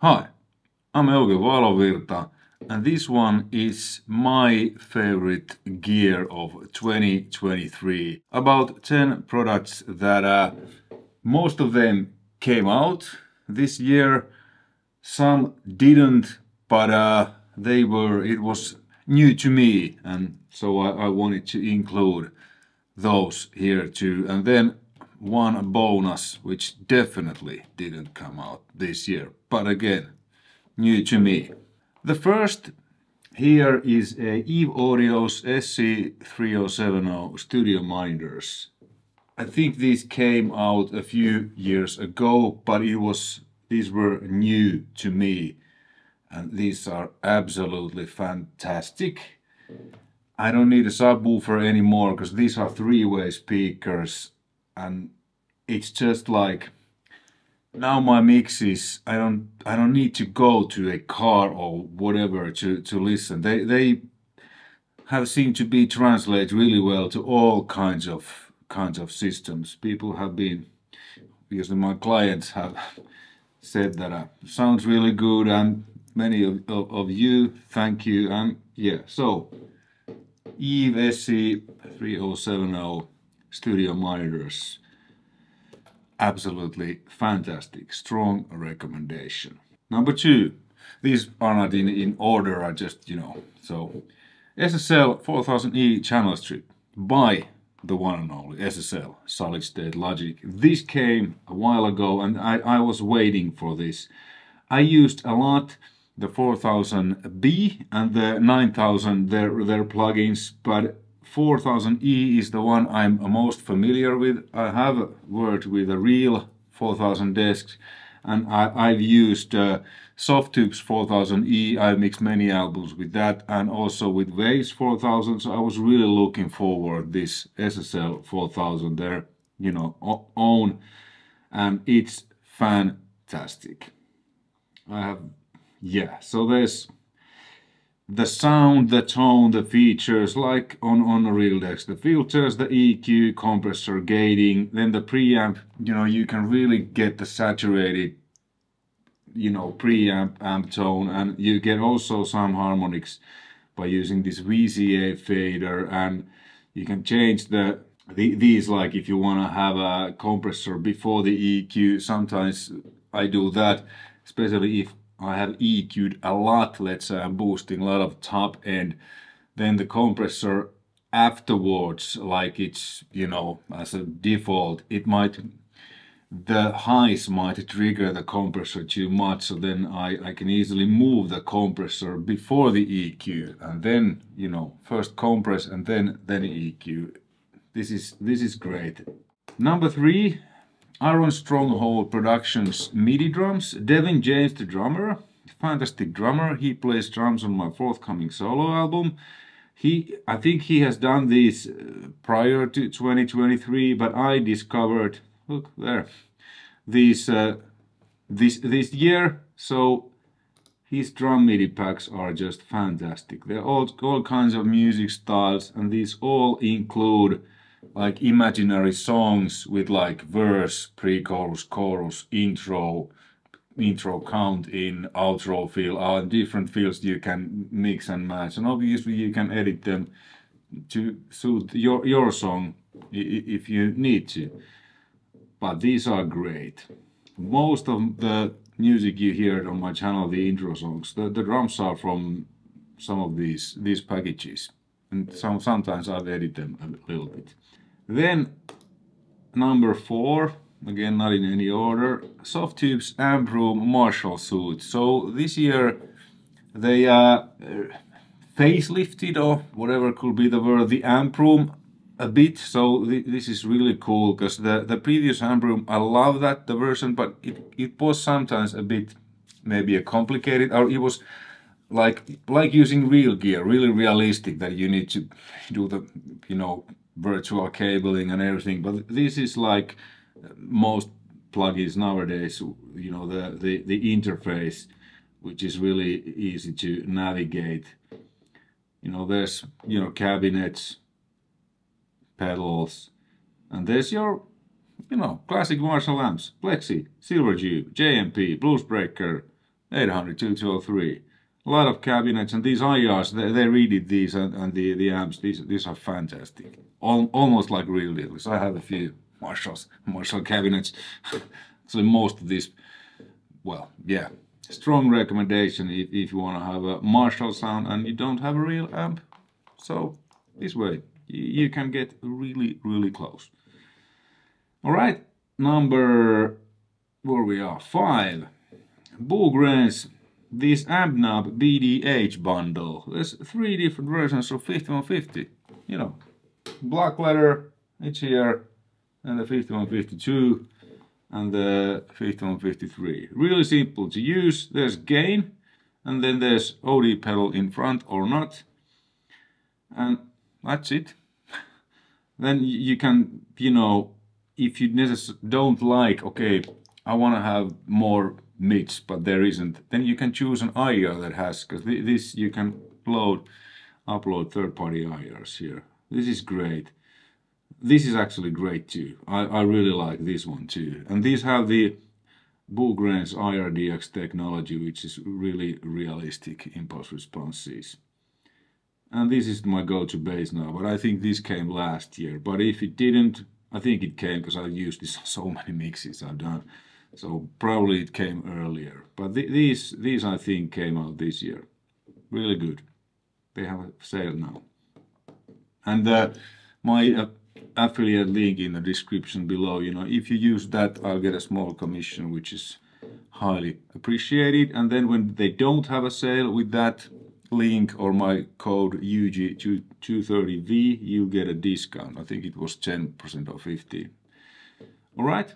Hi, I'm Euge Valovirta, and this one is my favorite gear of 2023. About 10 products that most of them came out this year, some didn't, but it was new to me, and so I wanted to include those here too. And then one bonus which definitely didn't come out this year, but again, new to me. The first here is Eve Audio's SC3070 studio monitors. I think these came out a few years ago, but these were new to me, and these are absolutely fantastic. I don't need a subwoofer anymore because these are three-way speakers, and it's just like now my mixes, I don't need to go to a car or whatever to listen. They have seemed to be translated really well to all kinds of systems. People have been, because my clients have said that sounds really good, and many of you, thank you. And yeah, so Eve SC3070 studio monitors, absolutely fantastic, strong recommendation. Number two, these are not in order, I just, so SSL 4000E channel strip by the one and only SSL, solid state logic. This came a while ago and I was waiting for this. I used a lot the 4000B and the 9000, their plugins, but 4000E is the one I'm most familiar with. I have worked with a real 4000 desks, and I've used Softube's 4000E. I've mixed many albums with that, and also with Waves 4000. So I was really looking forward this SSL 4000 their own, and it's fantastic. So there's the sound, the tone, the features, like on a real desk. The filters, the EQ, compressor, gating, then the preamp, you can really get the saturated, preamp amp tone, and you get also some harmonics by using this VCA fader, and you can change these, like if you want to have a compressor before the EQ. Sometimes I do that, especially if I have EQ'd a lot, let's say I'm boosting a lot of top end, then the compressor afterwards, like it's, as a default, the highs might trigger the compressor too much, so then I can easily move the compressor before the EQ, and then, first compress and then EQ. This is great. Number three, Iron Stronghold Productions MIDI drums. Devin James, the drummer, fantastic drummer. He plays drums on my forthcoming solo album. I think he has done these prior to 2023, but I discovered, look there, these this year. So his drum MIDI packs are just fantastic. They're all kinds of music styles, and these all include like imaginary songs with like verse, pre-chorus, chorus, intro count in, outro fill, different fills you can mix and match, and obviously you can edit them to suit your song if you need to. But these are great. Most of the music you hear on my channel, the intro songs, the drums are from some of these packages, and sometimes I've edited them a little bit. Then number four, again not in any order, Softube's Amp Room Marshall suit. So this year they facelifted, or whatever could be the word, the Amp Room a bit. So this is really cool, because the previous Amp Room, I love the version, but it was sometimes a bit maybe complicated, or it was like using real gear, really realistic, that you need to do the virtual cabling and everything. But this is like most plugins nowadays, the interface, which is really easy to navigate. There's cabinets, pedals, and there's your classic Marshall amps, Plexi, Silver Tube, JMP, Bluesbreaker, 800, 2203. A lot of cabinets, and these IRs, they redid these, and the amps, these are fantastic. Almost like real deals. I have a few Marshall cabinets. So most of these, well, yeah. Strong recommendation if you want to have a Marshall sound and you don't have a real amp. So this way you can get really, really close. All right, number, where we are, 5. Bougrains, this amp knob BDH bundle. There's 3 different versions of 5150. You know, black leather, it's here, and the 5152. And the 5153. Really simple to use. There's gain, and then there's OD pedal in front or not. And that's it. Then you can, you know, if you don't like, okay, I want to have more mids, but there isn't, then you can choose an IR that has, because this you can upload third-party IRs here. This is great. This is actually great too. I really like this one too. And these have the Bougrains IRDX technology, which is really realistic impulse responses. And this is my go-to bass now, but I think this came last year. But if it didn't, I think it came because I've used this on so many mixes I've done. So probably it came earlier. But these I think came out this year. Really good. They have a sale now. And my affiliate link in the description below, you know, if you use that, I'll get a small commission, which is highly appreciated. And then when they don't have a sale with that link or my code Euge 230V, you get a discount. I think it was 10% or 15%. All right.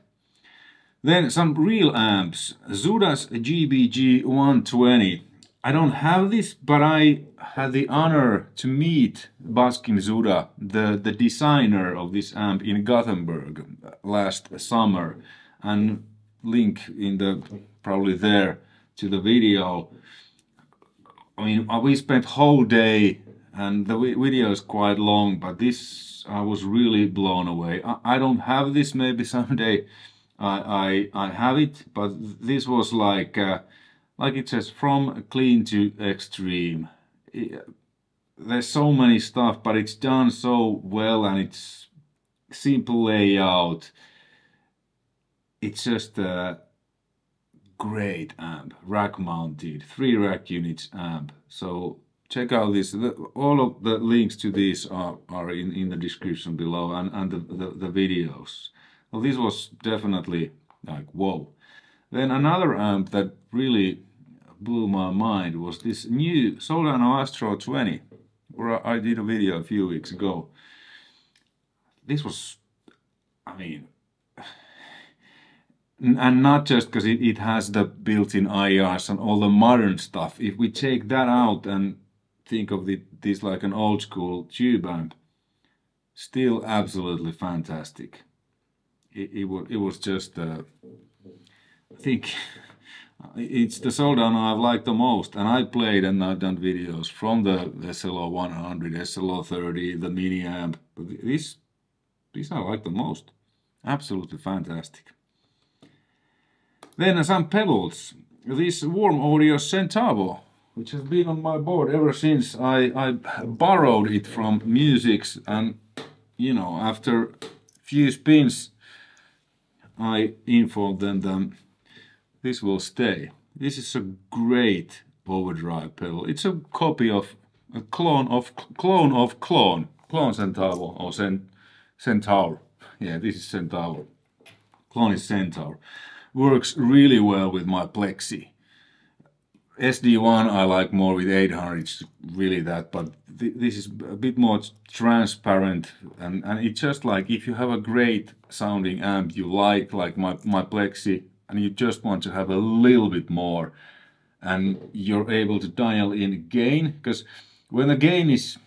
Then some real amps. Zuda's GBG 120. I don't have this, but I had the honor to meet Baskin Zuda, the designer of this amp, in Gothenburg last summer, and link in the probably there to the video. I mean, we spent whole day, and the video is quite long, but this I was really blown away. I don't have this. Maybe someday I have it, but this was like it says, from clean to extreme. There's so many stuff, but it's done so well, and it's simple layout. It's just a great amp, rack mounted, 3 rack units amp. So check out this. All of the links to these are in the description below, and the videos. Well, this was definitely like, whoa. Then another amp that really blew my mind was this new Soldano Astro 20, where I did a video a few weeks ago. This was, I mean, and not just because it has the built-in IRs and all the modern stuff. If we take that out and think of this like an old school tube amp, still absolutely fantastic. It was just, I think, it's the Soldano I've liked the most, and I played and I've done videos from the SLO 100, SLO 30, the mini amp. But these I like the most. Absolutely fantastic. Then some pedals. This Warm Audio Centavo, which has been on my board ever since I borrowed it from Musics, and you know, after a few spins I informed them this will stay. This is a great overdrive pedal. It's a copy of a clone Centavo or Centaur. Yeah, this is Centaur. Clone is Centaur. Works really well with my Plexi. SD1 I like more with 800, it's really that, but this is a bit more transparent, and it's just like if you have a great sounding amp you like my Plexi, and you just want to have a little bit more, and you're able to dial in gain, because when the gain is,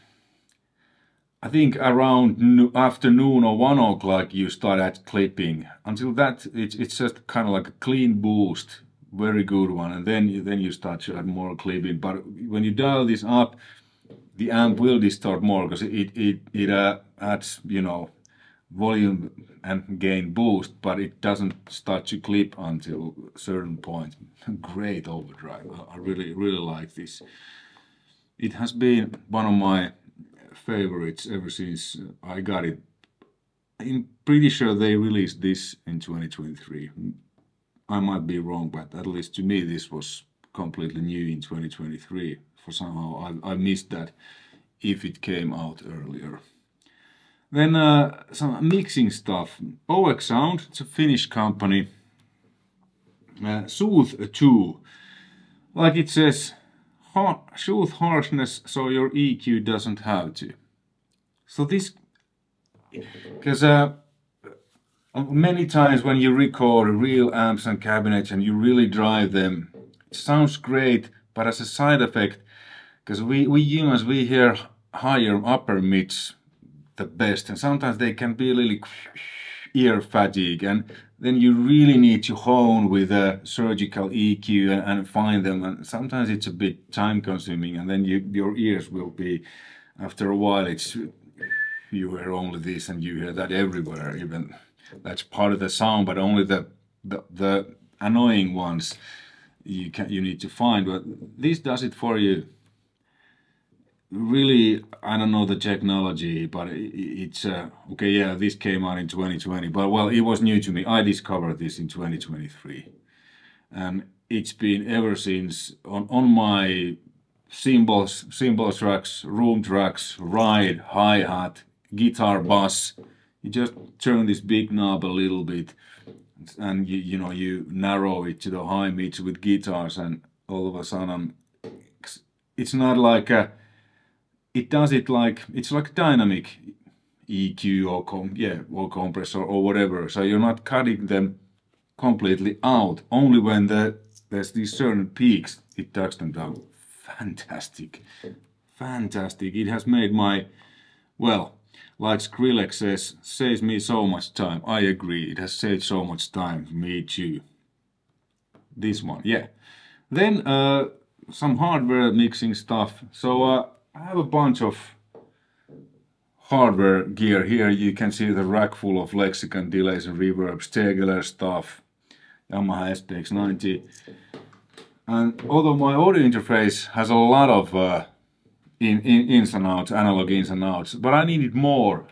I think around afternoon or 1 o'clock you start at clipping. Until that it's just kind of like a clean boost, very good one, and then you start to add more clipping. But when you dial this up, the amp will distort more because it adds, you know, volume and gain boost, but it doesn't start to clip until a certain point. Great overdrive. I really like this. It has been one of my favorites ever since I got it. I'm pretty sure they released this in 2023. I might be wrong, but at least to me this was completely new in 2023. For somehow I missed that if it came out earlier. Then some mixing stuff. OX Sound, it's a Finnish company. Sooth 2. Like it says, sooth harshness so your EQ doesn't have to. So this, because many times when you record real amps and cabinets and you really drive them, it sounds great, but as a side effect, because we humans, we hear higher upper mids the best, and sometimes they can be really ear fatigue, and then you really need to hone with a surgical EQ and find them, and sometimes it's a bit time consuming, and then your ears will be, after a while, it's you hear only this and you hear that everywhere. Even that's part of the sound, but only the annoying ones you need to find. But this does it for you. Really, I don't know the technology, but it's okay. Yeah, this came out in 2020, but well, it was new to me. I discovered this in 2023, and it's been ever since on my cymbal tracks, room tracks, ride, hi-hat, guitar, bass. You just turn this big knob a little bit, and you narrow it to the high mids with guitars, and all of a sudden, it's not like a. It does it like, it's like dynamic EQ or compressor or whatever. So you're not cutting them completely out. Only when there's these certain peaks, it tucks them down. Fantastic. Fantastic. It has made my, well, like Skrillex says, saves me so much time. I agree. It has saved so much time. Me too. This one, yeah. Then some hardware mixing stuff. So I have a bunch of hardware gear here. You can see the rack full of Lexicon delays and reverbs, Tegeler stuff, Yamaha SPX90. And although my audio interface has a lot of ins and outs, analog ins and outs, but I needed more.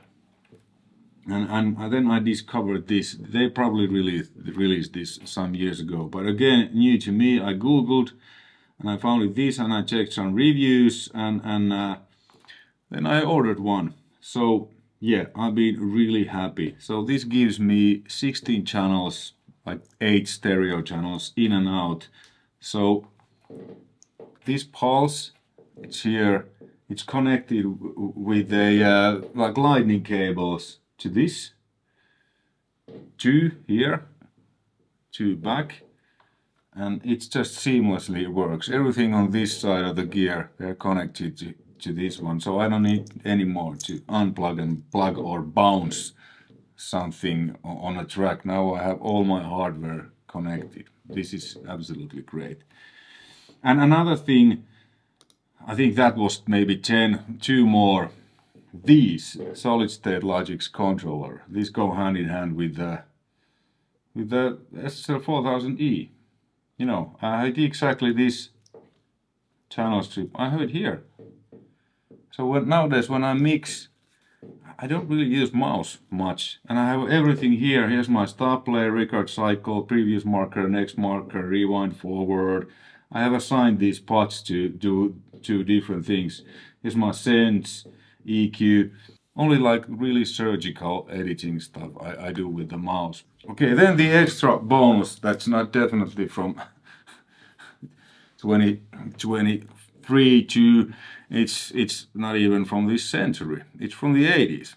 And then I discovered this. They probably released this some years ago, but again, new to me. I googled and I found this, and I checked some reviews, and then I ordered one. So yeah, I've been really happy. So this gives me 16 channels, like 8 stereo channels in and out. So this pulse, it's here. It's connected with a like lightning cables to this, 2 here, 2 back. And it just seamlessly works. Everything on this side of the gear, they're connected to this one. So I don't need any more to unplug and plug or bounce something on a track. Now I have all my hardware connected. This is absolutely great. And another thing, I think that was maybe 2 more. These solid state Logic's controller. These go hand in hand with the SSL4000E. You know, I had exactly this channel strip. I have it here. So nowadays when I mix, I don't really use mouse much. And I have everything here. Here's my stop play, record cycle, previous marker, next marker, rewind, forward. I have assigned these pots to do 2 different things. Here's my sends, EQ. Only like really surgical editing stuff I do with the mouse. Okay, then the extra bonus, that's not definitely from 2023 to, it's not even from this century, it's from the 80s.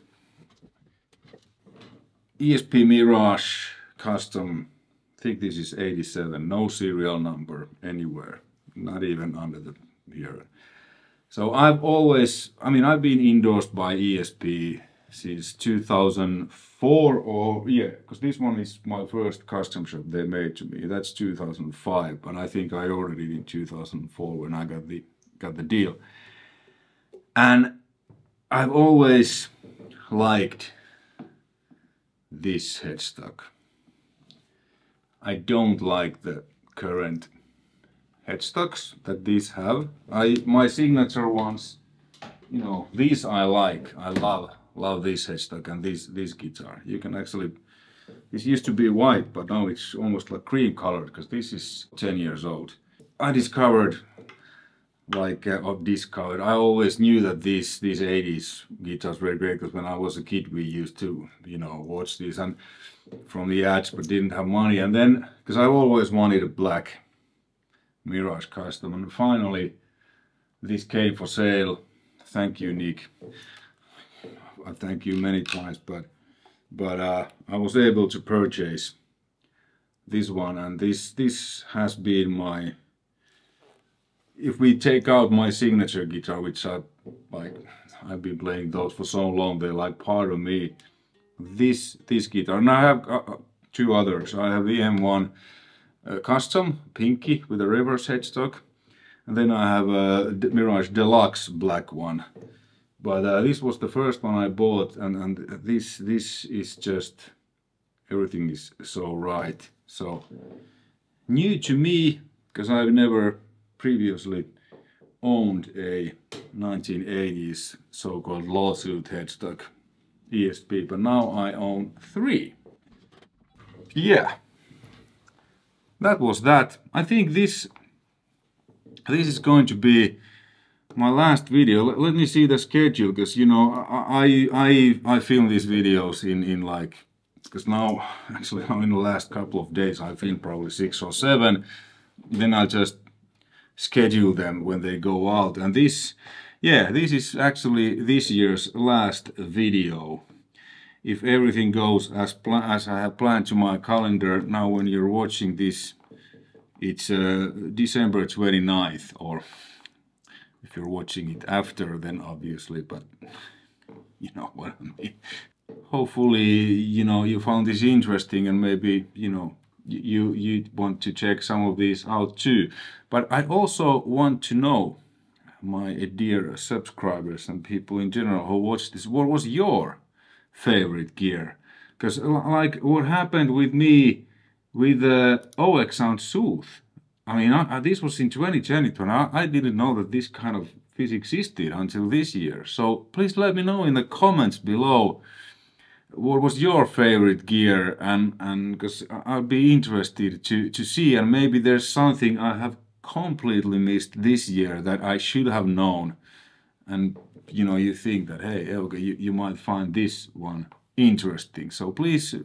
ESP Mirage Custom, I think this is 87, no serial number anywhere, not even under the here. So I've always, I've been endorsed by ESP since 2004, or yeah, because this one is my first custom shop they made to me. That's 2005, but I think I ordered it in 2004 when I got the deal. And I've always liked this headstock. I don't like the current headstocks that these have. My signature ones, you know, these I like. I love this headstock and this guitar. You can actually, this used to be white, but now it's almost like cream colored because this is 10 years old. I discovered, I always knew that these 80s guitars were great because when I was a kid we used to, you know, watch these and from the ads, but didn't have money. And then, because I always wanted a black Mirage Custom, and finally this came for sale. Thank you, Nick. I thank you many times, but I was able to purchase this one, and this has been my, if we take out my signature guitar, which I've been playing those for so long, they're like part of me. This guitar, and I have two others. I have the M1 Custom Pinky with a reverse headstock, and then I have a Mirage Deluxe black one. But this was the first one I bought, and this is just, everything is so right. So new to me, because I've never previously owned a 1980s so-called lawsuit headstock ESP, but now I own 3. Yeah, that was that. I think this is going to be my last video. Let me see the schedule, because you know I film these videos in like, because now actually in the last couple of days I filmed probably 6 or 7. Then I'll just schedule them when they go out, and this is actually this year's last video. If everything goes as I have planned to my calendar. Now when you're watching this, it's December 29th, or if you're watching it after, then obviously, but you know what I mean. Hopefully, you know, you found this interesting, and maybe, you know, you want to check some of these out too. But I also want to know, my dear subscribers and people in general who watch this, what was your favorite gear? Because like what happened with me with the OX Sound Sooth, I mean, this was in 2020, and I didn't know that this kind of fish existed until this year. So please let me know in the comments below what was your favorite gear, and because I'll be interested to see, and maybe there's something I have completely missed this year that I should have known, and you know, you think that, hey Euge, you might find this one interesting. So please,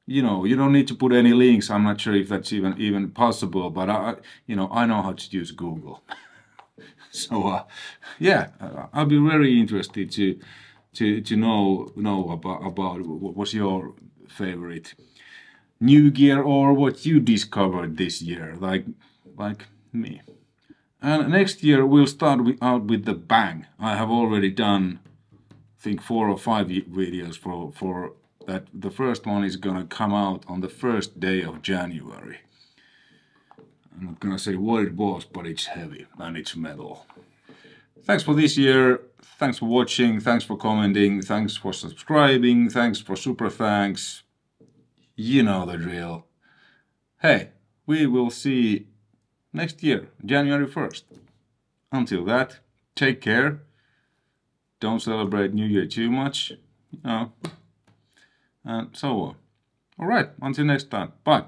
you know, you don't need to put any links. I'm not sure if that's even possible, but you know, I know how to use Google. So yeah, I'll be very interested to know about what was your favorite new gear, or what you discovered this year, like me. And next year we'll start out with the bang. I have already done, I think, 4 or 5 videos for that. The first one is gonna come out on the first day of January. I'm not gonna say what it was, but it's heavy and it's metal. Thanks for this year. Thanks for watching. Thanks for commenting. Thanks for subscribing. Thanks for super thanks. You know the drill. Hey, we will see next year, January 1st. Until that, take care. Don't celebrate New Year too much, you know, and so on. Alright, until next time. Bye.